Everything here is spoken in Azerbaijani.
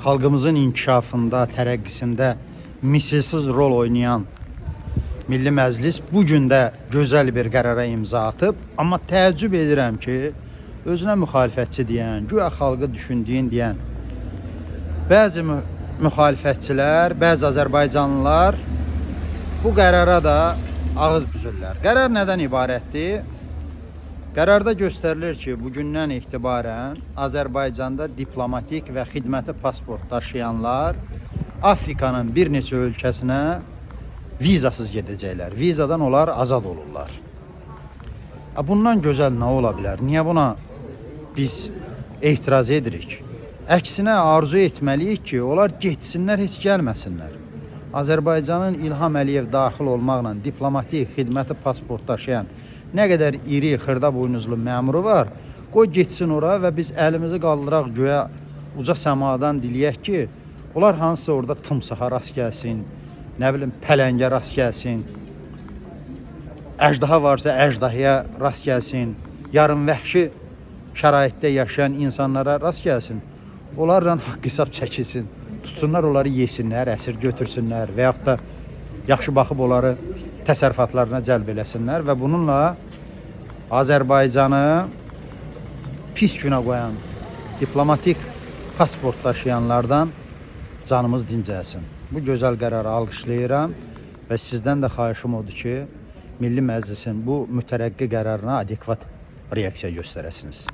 xalqımızın inkişafında, tərəqqisində misilsiz rol oynayan Milli Məclis bu gün də gözəl bir qərara imza atıb. Amma təəccüb edirəm ki, özünə müxalifətçi deyən, güya xalqı düşündüyün deyən bəzi müxalifətçilər, bəzi Azərbaycanlılar bu qərara da ağız büzürlər. Qərar nədən ibarətdir? Qərarda göstərilir ki, bugündən etibarən Azərbaycanda diplomatik və xidməti pasport daşıyanlar Afrikanın bir neçə ölkəsinə vizasız gedəcəklər. Vizadan onlar azad olurlar. Bundan gözəl nə ola bilər? Niyə buna biz etiraz edirik? Əksinə arzu etməliyik ki, onlar getsinlər, heç gəlməsinlər. Azərbaycanın İlham Əliyev daxil olmaqla diplomatik xidməti pasport daşıyan nə qədər iri, xırda buynuzlu məmuru var, qoy getsin ora və biz əlimizi qaldıraq göyə uca səmadan diləyək ki, onlar hansısa orada tımsaha rast gəlsin, nə bilim pələngə rast gəlsin, əjdaha varsa əjdahaya rast gəlsin, yarım vəhşi şəraitdə yaşayan insanlara rast gəlsin, onlarla haqq hesab çəkilsin, tutsunlar onları yesinlər, əsir götürsünlər və yaxud da yaxşı baxıb onları təsərrüfatlarına cəlb eləsinlər və bununla Azərbaycanı pis günə qoyan diplomatik pasport daşıyanlardan canımız dincəlsin. Bu gözəl qərarı alqışlayıram və sizdən də xahişim odur ki, Milli Məclisin bu mütərəqqi qərarına adekvat reaksiya göstərəsiniz.